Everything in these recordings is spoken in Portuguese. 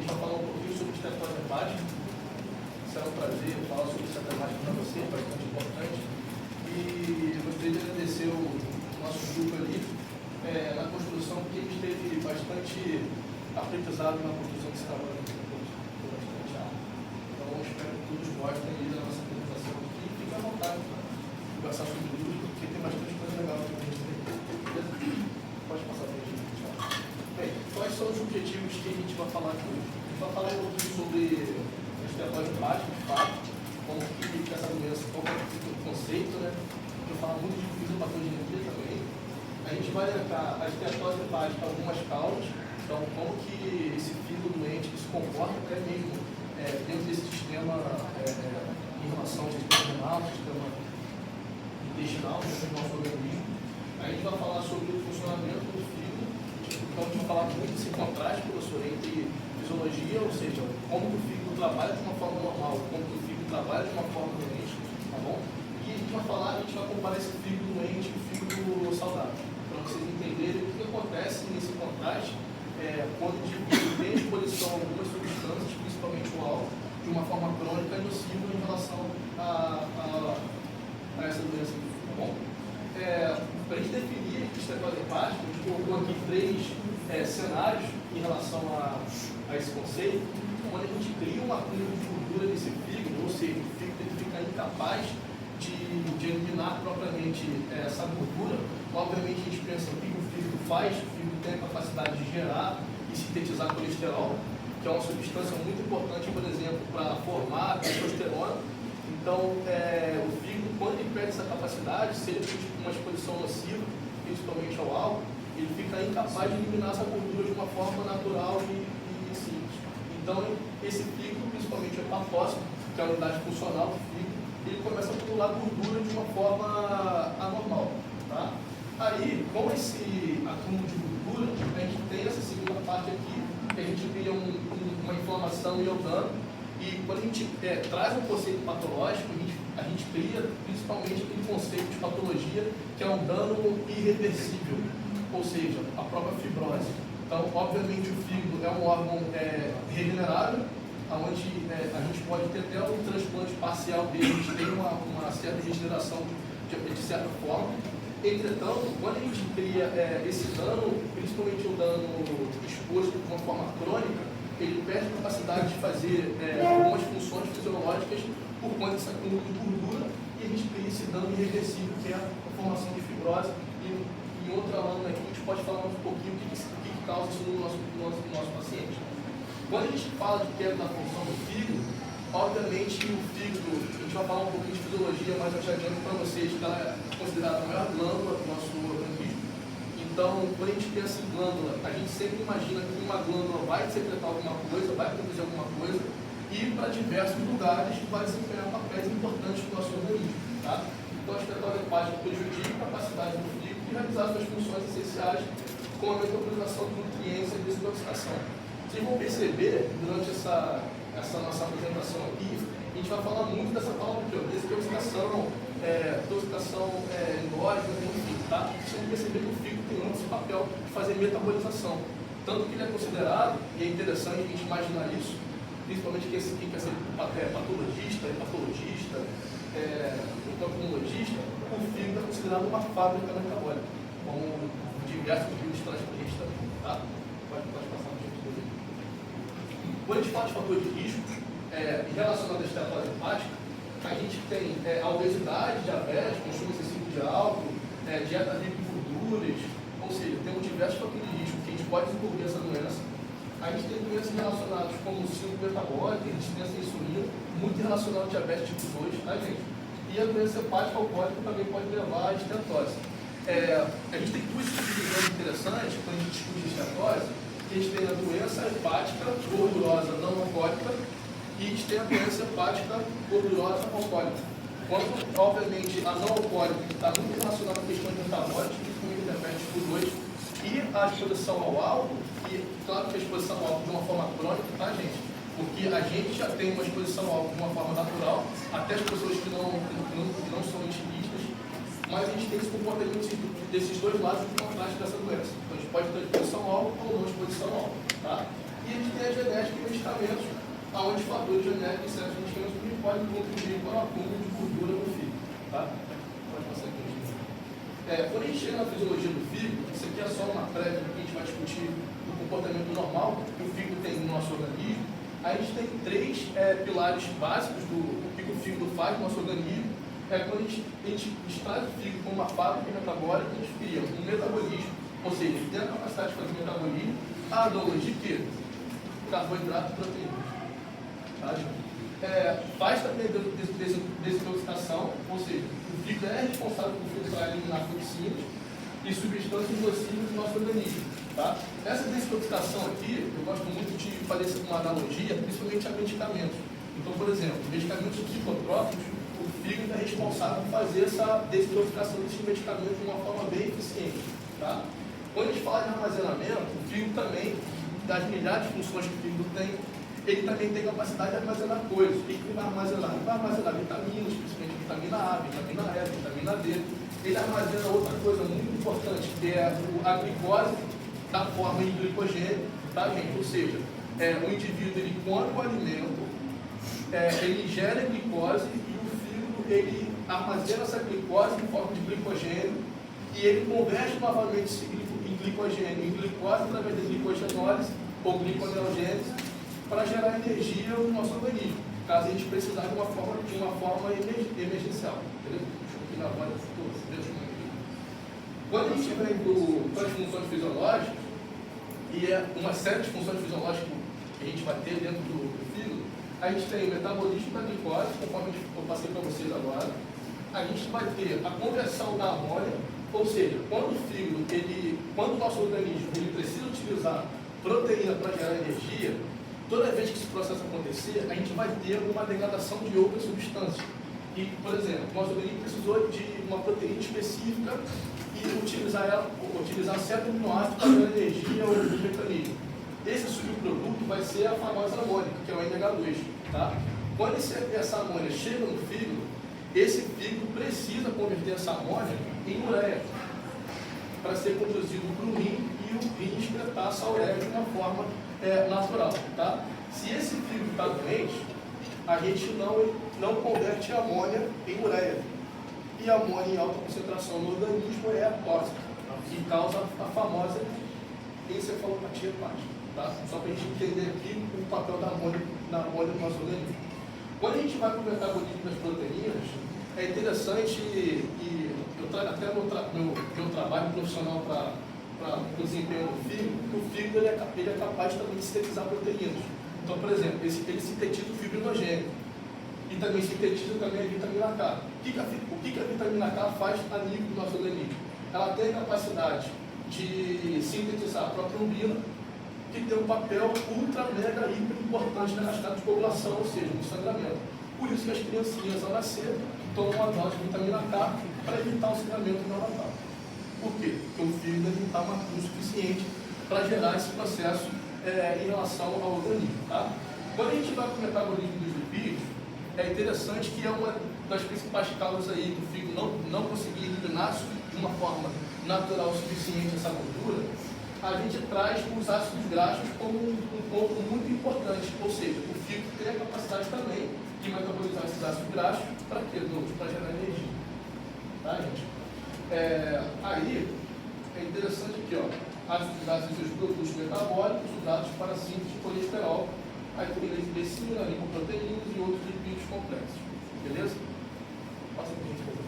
gente vai falar um pouquinho sobre esteatose hepática. Será um prazer falar sobre esteatose hepática para você, bastante importante. E gostaria de agradecer o nosso grupo ali na construção, porque a gente teve bastante aprendizado na construção desse trabalho. Então, espero que todos gostem aí da nossa apresentação aqui. Fique à vontade para conversar sobre tudo, porque tem bastante coisa legal aqui para a gente ter. Pode passar para a gente. Bem, quais são os objetivos que a gente vai falar aqui hoje? A gente vai falar um pouquinho sobre a esteatose hepática, de fato, como que essa doença, qual é o conceito, né? A gente vai falar muito de fisiopatogenia também. A gente vai elencar a esteatose hepática, algumas causas, então como que esse fígado doente se comporta até mesmo dentro desse sistema em relação ao sistema renal, sistema intestinal, do nosso organismo. A gente vai falar sobre o funcionamento do fígado. Então, a gente vai falar muito desse contraste, professor, entre fisiologia, ou seja, como o fígado trabalha de uma forma normal, como o fígado trabalha de uma forma doente, tá bom? E a gente vai comparar esse fígado doente e o fígado saudável, para vocês entenderem o que acontece nesse contraste quando o indivíduo tem exposição a algumas substâncias, principalmente o álcool, de uma forma crônica e nociva em relação a essa doença, tá bom? Para a gente definir a esteatose hepática, a gente colocou aqui três cenários em relação a esse conceito. Quando a gente cria uma acúmulo de gordura nesse fígado, ou seja, o fígado fica incapaz de eliminar propriamente essa gordura, obviamente a gente pensa o que o fígado faz. O fígado tem a capacidade de gerar e sintetizar colesterol, que é uma substância muito importante, por exemplo, para formar a testosterona. Então, o fígado, quando ele perde essa capacidade, se ele tem uma exposição nociva, principalmente ao álcool, ele fica incapaz de eliminar essa gordura de uma forma natural e simples. Então, esse fígado, principalmente o hepatócito, que é a unidade funcional do fígado, ele começa a acumular gordura de uma forma anormal. Tá? Aí, com esse acúmulo de gordura, a gente tem essa segunda parte aqui, que a gente cria uma inflamação e um dano. E quando a gente traz um conceito patológico, a gente cria principalmente aquele conceito de patologia, que é um dano irreversível, ou seja, a própria fibrose. Então, obviamente, o fígado é um órgão regenerável, onde a gente pode ter até um transplante parcial dele, a gente tem uma certa regeneração de certa forma. Entretanto, quando a gente cria esse dano, principalmente o dano exposto de uma forma crônica, ele perde a capacidade de fazer algumas funções fisiológicas por conta desse acúmulo de gordura, e a gente cria esse dano irreversível, que é a formação de fibrose. E em outra lâmina aqui, a gente pode falar um pouquinho o que causa isso no nosso paciente. Quando a gente fala de queda da função do fígado, obviamente o fígado, a gente vai falar um pouquinho de fisiologia, mas eu já adianto para vocês que ela é considerada a maior glândula do nosso organismo. Então, quando a gente pensa em glândula, a gente sempre imagina que uma glândula vai secretar alguma coisa, vai produzir alguma coisa, e para diversos lugares vai desempenhar papéis importantes no nosso organismo. Tá? Então, a esteatose hepática prejudica a capacidade do fígado de realizar suas funções essenciais, como a metabolização de nutrientes e desintoxicação. Vocês vão perceber, durante essa nossa apresentação aqui, a gente vai falar muito dessa palavra de desintoxicação, intoxicação endógena, enfim, tá? Vocês vão perceber que o fígado tem muito esse papel de fazer metabolização. Tanto que ele é considerado, e é interessante a gente imaginar isso, principalmente quem quer ser patologista, hepatologista, endocrinologista, o fígado é considerado uma fábrica metabólica, como diversos livros trazem para a gente também, tá? Pode passar no jeito dele. Quando a gente fala de fator de risco, relacionado à esteatose hepática, a gente tem a obesidade, diabetes, consumo excessivo de álcool, dieta rica em gorduras, ou seja, temos diversos fatores de risco que a gente pode desenvolver essa doença. A gente tem doenças relacionadas como o síndrome metabólica, resistência à insulina, muito relacionado ao diabetes tipo 2, tá, gente? E a doença hepática alcoólica também pode levar à esteatose. A gente tem duas subdivisões interessantes quando a gente discute esteatose, que a gente tem a doença hepática gordurosa não alcoólica e a gente tem a doença hepática gordurosa alcoólica. Quando, obviamente, a não alcoólica está muito relacionada a questões metabólicas, principalmente diabetes tipo 2, e a exposição ao álcool, e claro que a exposição ao álcool de uma forma crônica, tá, gente? Porque a gente já tem uma exposição ao álcool de uma forma natural, até as pessoas que não são intimistas, mas a gente tem esse comportamento desses dois lados de contraste dessa doença. Então a gente pode ter exposição ao álcool ou não exposição ao álcool, tá? E a gente tem a genética e medicamentos, onde fatores genéticos e certos medicamentos também podem contribuir para o acúmulo de gordura no fígado. Tá? Pode passar aqui. Quando a gente chega na fisiologia do fígado, isso aqui é só uma prévia que a gente vai discutir o comportamento normal que o fígado tem no nosso organismo. A gente tem três pilares básicos do que o fígado faz no nosso organismo. Quando a gente extrai o fígado como uma fábrica metabólica, a gente cria um metabolismo, ou seja, ele tem a capacidade de fazer metabolismo, a de quê? Carboidrato e proteína. Tá, faz também desintoxicação, ou seja, o fígado é responsável por filtrar e eliminar toxinas e substâncias nocivas do nosso organismo. Tá? Essa desintoxicação aqui, eu gosto muito de fazer uma analogia, principalmente a medicamentos. Então, por exemplo, medicamentos psicotrópicos, o fígado é responsável por fazer essa desintoxicação desses medicamentos de uma forma bem eficiente. Tá? Quando a gente fala de armazenamento, o fígado também, das milhares de funções que o fígado tem, ele também tem capacidade de armazenar coisas. O que ele vai armazenar? Ele vai armazenar vitaminas, principalmente vitamina A, vitamina E, vitamina D. Ele armazena outra coisa muito importante, que é a glicose da forma em glicogênio, tá, gente? Ou seja, o indivíduo, ele come o alimento, ele gera glicose e o fígado, ele armazena essa glicose em forma de glicogênio e ele converte novamente esse em glicogênio em glicose através da glicogenólise ou gliconeogênese para gerar energia no nosso organismo, caso a gente precisar de uma forma emergencial. Entendeu? Deixa eu tirar a voz aqui. Quando a gente vem para as funções fisiológicas, e uma série de funções fisiológicas que a gente vai ter dentro do fígado, a gente tem o metabolismo da glicose, conforme eu passei para vocês agora. A gente vai ter a conversão da amônia, ou seja, quando o nosso organismo ele precisa utilizar proteína para gerar energia, toda vez que esse processo acontecer, a gente vai ter uma degradação de outras substâncias. E, por exemplo, o nosso organismo precisou de uma proteína específica e utilizar certo aminoácido para gerar energia ou do mecanismo. Esse subproduto vai ser a famosa amônia, que é o NH2. Tá? Quando essa amônia chega no fígado, esse fígado precisa converter essa amônia em ureia para ser conduzido para o rim e o rim excretar essa ureia de uma forma natural. Tá? Se esse fígado está doente, a gente não converte a amônia em ureia. E a amônia em alta concentração no organismo é tóxica e causa a famosa encefalopatia hepática. Tá? Só para a gente entender aqui o papel da amônia no nosso organismo. Quando a gente vai para o metabolismo das proteínas, é interessante, e eu trago até meu trabalho profissional para o desempenho do fígado, que o fígado ele é capaz também de sintetizar proteínas. Então, por exemplo, ele sintetiza o fibrinogênio e também sintetiza também a vitamina K. O que a vitamina K faz a nível do nosso organismo? Ela tem a capacidade de sintetizar a própria umbina, que tem um papel ultra, mega, hiper importante na cascata de coagulação, ou seja, no sangramento. Por isso que as criancinhas, ao nascer, tomam uma dose de vitamina K para evitar o sangramento neonatal. Por quê? Porque o fígado não está maturo o suficiente para gerar esse processo em relação ao organismo. Tá? Quando a gente vai para o metabolismo dos lipídios, é interessante que é uma das principais causas aí do fígado não conseguir eliminar de uma forma natural o suficiente essa gordura. A gente traz os ácidos graxos como um ponto muito importante, ou seja, o fígado tem a capacidade também de metabolizar esses ácidos graxos para quê? Para gerar energia. Tá, gente? Aí, é interessante aqui, ó, ácidos graxos e seus produtos metabólicos usados para a síntese de colesterol, aí tem glicina, lipoproteínas e outros lipídios complexos. Beleza? Passa para a gente ver.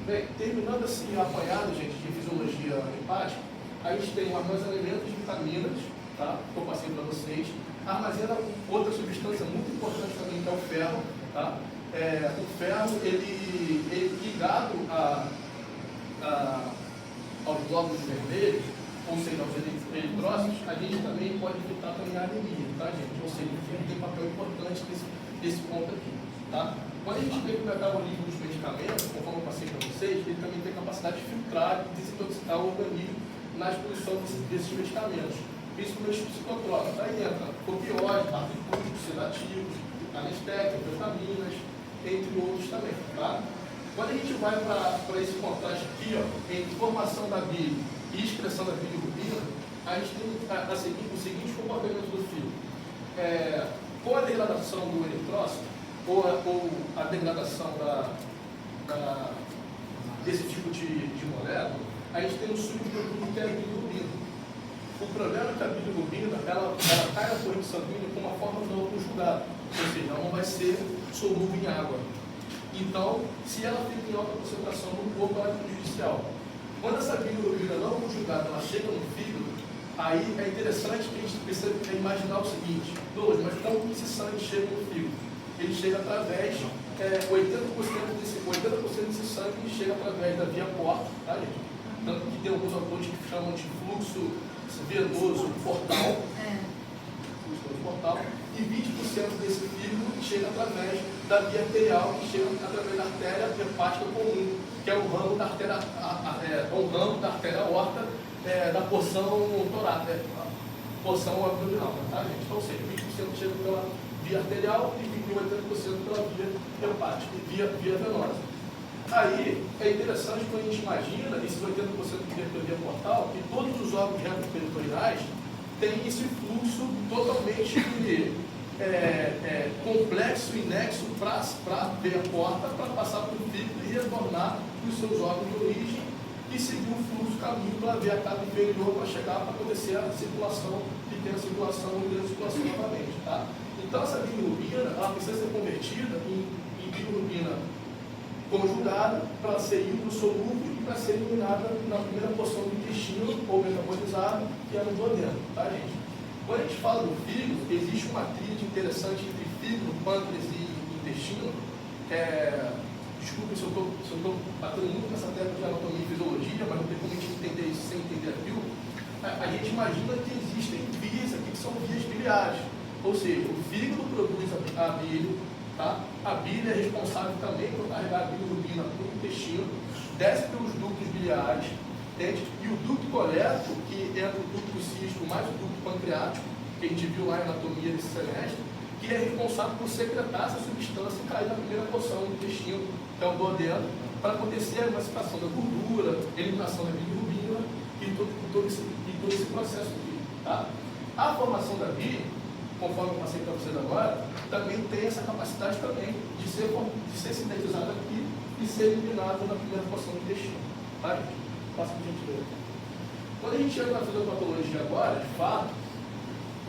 Bem, terminando assim o apanhado, gente, de fisiologia hepática, a gente tem o armazenamento de vitaminas, tá? Que eu passei para vocês. Armazena outra substância muito importante também, que é o ferro. Tá? O ferro, ele ligado aos glóbulos vermelhos, ou seja, aos eritrócitos, a gente também pode evitar também a anemia, tá, gente? Ou seja, o ferro tem um papel importante nesse ponto aqui. Tá? Quando a gente vê o metabolismo dos medicamentos, conforme eu passei para vocês, ele também tem capacidade de filtrar e desintoxicar o organismo na exposição desses medicamentos, principalmente os psicotrópicos. Aí entra opioides, barbitúricos, sedativos, anestéticos, vitaminas, entre outros também. Tá? Quando a gente vai para esse contraste aqui, ó, entre formação da bile e expressão da bilirrubina, a gente tem o seguinte comportamento do fio. Com a degradação do eritrócito, ou a degradação desse tipo de molécula, a gente tem um subproduto que é a bilirrubina. O problema é que a bilirrubina ela cai na corrente sanguínea com uma forma não conjugada, ou seja, ela não vai ser solúvel em água. Então, se ela fica em alta concentração no corpo, ela é prejudicial. Quando essa bilirrubina não conjugada ela chega no fígado, aí é interessante que a gente precisa imaginar o seguinte: mas como que esse sangue chega no fígado? Ele chega através, 80% desse sangue chega através da via porta, tá, gente? Tanto que tem alguns autores que chamam de fluxo venoso portal, e 20% desse fígado chega através da via arterial, que chega através da artéria hepática comum, que é o ramo da artéria, aorta, da porção torácica, porção abdominal, tá, gente? Então, ou seja, 20% chega pela via arterial e 80% pela via hepática, via venosa. Aí, é interessante quando a gente imagina esses 80% de via portal, que todos os órgãos retroperitoneais têm esse fluxo totalmente complexo e nexo para ver a porta, para passar para o fígado e retornar para os seus órgãos de origem e seguir o fluxo caminho para ver a capa inferior para chegar para acontecer a circulação, pequena circulação ou grande circulação novamente. Tá? Então, essa bilirrubina ela precisa ser convertida em bilirrubina conjugada para ser hidrossolúvel e para ser eliminada na primeira porção do intestino ou metabolizada, que é no duodeno, tá, gente? Quando a gente fala do fígado, existe uma tríade interessante entre fígado, pâncreas e intestino. Desculpe se eu estou batendo muito nessa tecla de anatomia e fisiologia, mas não tem como a gente entender isso sem entender aquilo. A gente imagina que existem vias aqui que são vias biliares, ou seja, o fígado produz a bile. Tá? A bile é responsável também por carregar a bilirrubina para o intestino, desce pelos ductos biliares, entende? E o ducto colético, que é o ducto cístico mais o ducto pancreático, que a gente viu lá em anatomia desse semestre, que é responsável por secretar essa substância e cair na primeira porção do intestino, que é o duodeno, para acontecer a emancipação da gordura, eliminação da bilirrubina e todo esse processo aqui. Tá? A formação da bile, conforme eu passei para vocês agora, também tem essa capacidade também de ser sintetizada aqui e ser eliminada na primeira porção do intestino. Tá, gente? Passa para a gente ver. Quando a gente chega na fisiopatologia agora, de fato,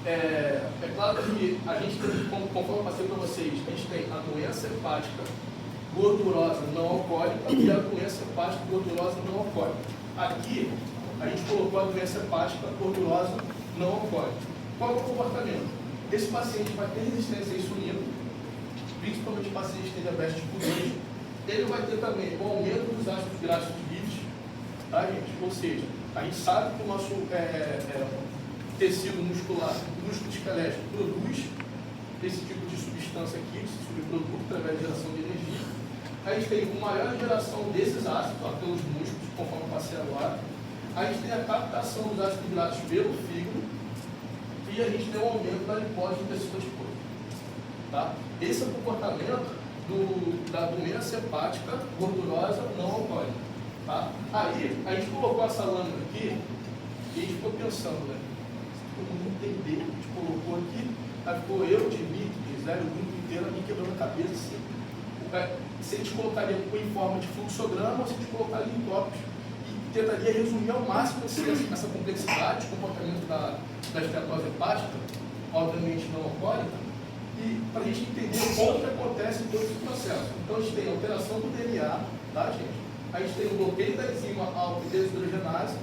é claro que a gente tem, conforme eu passei para vocês, a gente tem a doença hepática gordurosa não alcoólica e a doença hepática gordurosa não alcoólica. Aqui, a gente colocou a doença hepática gordurosa não alcoólica. Qual é o comportamento? Esse paciente vai ter resistência à insulina, principalmente o paciente que tem diabetes tipo 2. Ele vai ter também o aumento dos ácidos graxos livres, tá, gente? Ou seja, a gente sabe que o nosso tecido muscular, o músculo esquelético, produz esse tipo de substância aqui, esse subproduto, através da geração de energia. A gente tem uma maior geração desses ácidos pelos músculos, conforme eu passei agora. A gente tem a captação dos ácidos graxos pelo fígado. E a gente tem um aumento da lipose em pessoas todas. Tá? Esse é o comportamento da doença hepática gordurosa não alcoólica. Tá? Aí, a gente colocou essa lâmina aqui e a gente ficou pensando, né? Todo mundo entender, a gente colocou aqui, aí ficou eu, Dimitri, Zé, o grupo inteiro aqui quebrando a cabeça assim. Se a gente colocaria em forma de fluxograma, ou se a gente colocaria em tópicos. Tentaria resumir ao máximo essa complexidade de comportamento da esteatose hepática, obviamente não alcoólica, e para a gente entender como que acontece todo esse processo. Então a gente tem a alteração do DNA, tá, gente? A gente tem o bloqueio da enzima alfa-desidrogenase.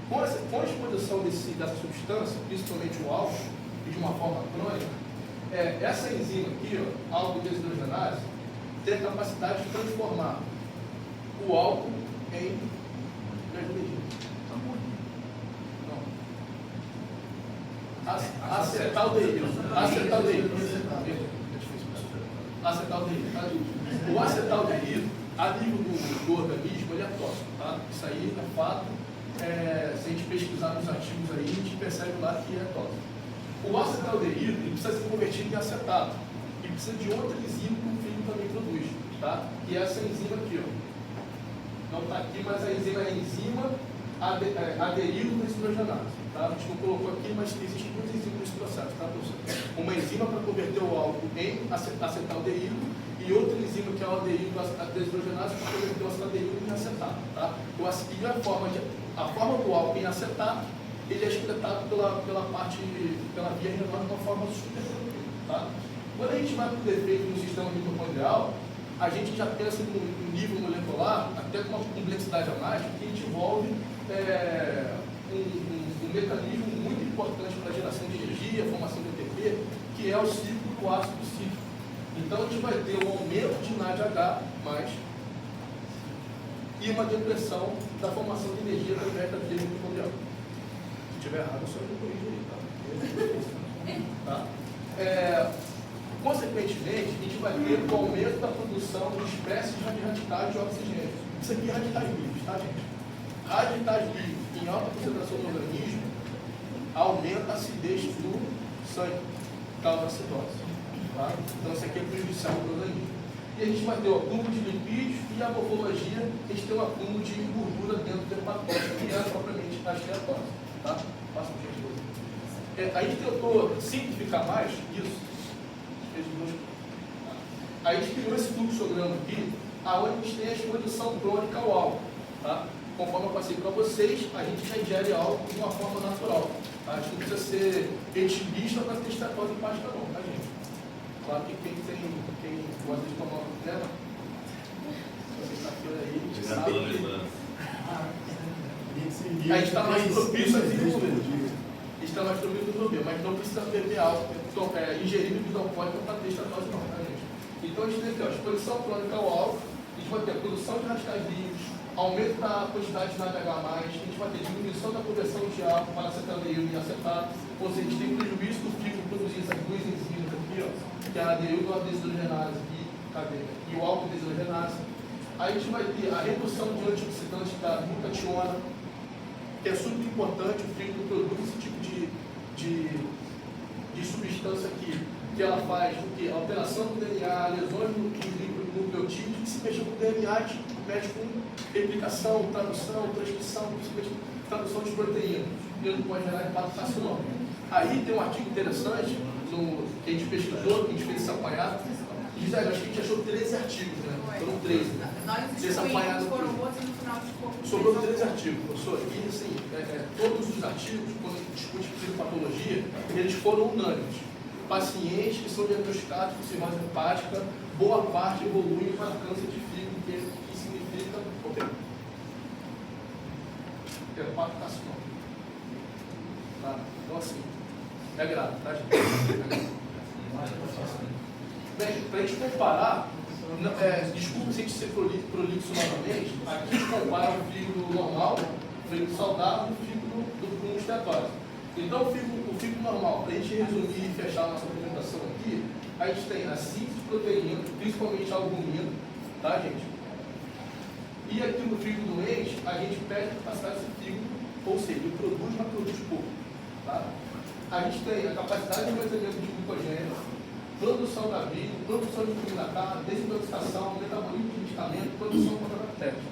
Com a exposição dessa substância, principalmente o álcool, e de uma forma crônica, essa enzima aqui, ó, alfa-desidrogenase, tem a capacidade de transformar o álcool em acetaldeído. O acetaldeído, a nível do organismo, ele é tóxico, tá? Isso aí é fato. Se a gente pesquisar nos artigos aí, a gente percebe lá que é tóxico. O acetaldeído ele precisa ser convertido em acetato e precisa de outra enzima que o fígado também produz, tá? Que é essa enzima aqui, ó. Não está aqui, mas a enzima é a enzima aderido à deshidrogenase. Tá? A gente não colocou aqui, mas existem duas enzimas nesse processo. Tá, professor? Uma enzima para converter o álcool em acetaldeído e outra enzima que é o aderido à deshidrogenase para converter o acetaldeído em acetato. Tá? E a forma do álcool em acetato, ele é excretado pela via renal de uma forma super tranquila. Tá? Quando a gente vai para o defeito no sistema mitocondrial, a gente já pensa no nível molecular, até com uma complexidade a mais, que envolve um mecanismo muito importante para a geração de energia, a formação de ATP, que é o ciclo do ácido cítrico. Então a gente vai ter um aumento de NADH+, e uma depressão da formação de energia através da via mitocondrial. Se estiver errado, eu só me corrijo aí, tá? Consequentemente, a gente vai ter o aumento da produção de espécies de radicais de oxigênio. Isso aqui é radicais livres, tá, gente? Radicais livres em alta concentração no organismo aumenta a acidez do sangue, causa acidose. Tá? Então, isso aqui é prejudicial para o organismo. E a gente vai ter o acúmulo de lipídios e a morfologia, a gente tem um acúmulo de gordura dentro do hepatócito, que é propriamente a esteatose. Tá? Passa por gentileza. A gente tentou simplificar mais isso. A gente criou esse fluxograma aqui, onde a gente tem a exposição crônica ao álcool. Tá? Conforme eu passei para vocês, a gente já ingere álcool de uma forma natural. Tá? A gente não precisa ser etilista para ter esteatose hepática não, tá, gente? Claro que quem gosta de tomar um tema, sexta-feira aí, a gente sabe que a gente está mais propício a desenvolver. Está mais propício a beber, mas não precisa beber álcool, ingerir bebida alcoólica para ter esteatose não, tá, gente? Então a gente tem aqui, a exposição crônica ao álcool, a gente vai ter a produção de radicais livres, aumento da quantidade de NADH+, a gente vai ter diminuição da conversão de álcool para acetaldeído e acetato, ou seja, a gente tem prejuízo do fígado produzir essas duas enzimas aqui, ó, que é a aderido à deshidrogenase e o álcool deshidrogenase. Aí a gente vai ter a redução de antioxidantes da glutationa, que é super importante, o fígado produz esse tipo de substância aqui, que ela faz o que? Alteração do DNA, lesões no nucleotídeo, que se mexe com o DNA, a gente mexe com replicação, tradução, transcrição, principalmente tradução de proteínas. Ele não pode gerar hepatocarcinoma. Aí tem um artigo interessante que a gente pesquisou, que a gente fez esse apanhado. Acho que a gente achou 13 artigos, né? Foram 13. Esse apanhado foram outros no final de pouco. sobrou 13 artigos, professor. E assim, todos os artigos, quando a gente discute fisiopatologia, eles foram unânimes. Pacientes que são diagnosticados com cirrose hepática, boa parte evoluem para câncer de fígado, que significa hepatocarcinoma. Tá? Então assim, é grave, tá, gente? Bem, para a gente comparar, desculpa se a gente ser prolixo novamente, aqui a gente compara o fígado normal, o fígado saudável e o fígado com esteatose. Então, o fígado normal, para a gente resumir e fechar a nossa apresentação aqui, a gente tem a síntese de proteína, principalmente a albumina, tá, gente? E aqui no fígado doente, a gente perde a capacidade desse fígado, ou seja, ele produz, mas produz pouco, tá? A gente tem a capacidade de armazenamento de glicogênio, produção da vida, produção de vitamina K, desintoxicação, metabolismo de medicamento, produção contra bactérias.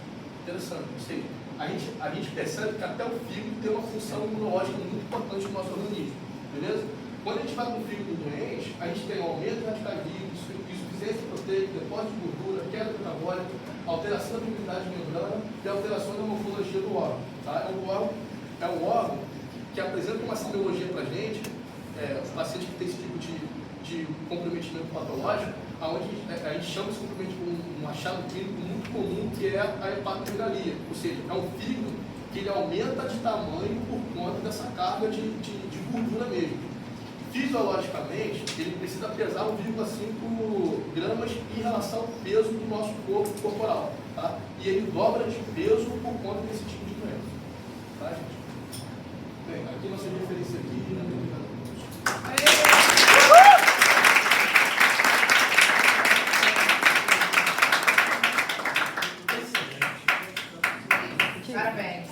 Interessante, ou seja, a gente percebe que até o fígado tem uma função imunológica muito importante no nosso organismo, beleza? Quando a gente vai com o fígado doente, a gente tem um aumento de radicais livres, insuficiência proteica, depósito de gordura, queda metabólica, alteração da mobilidade de membrana e alteração da morfologia do órgão. Tá? É um órgão que apresenta uma semiologia para a gente, os pacientes que têm esse tipo de comprometimento patológico, onde a gente chama esse comprometimento de um achado clínico muito comum, que é a hepatomegalia, ou seja, é um fígado que ele aumenta de tamanho por conta dessa carga de gordura mesmo. Fisiologicamente, ele precisa pesar 1,5 gramas em relação ao peso do nosso corpo corporal, tá? E ele dobra de peso por conta desse tipo de doença, tá, gente? Bem, aqui nossa referência aqui, né? Parabéns.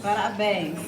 Parabéns.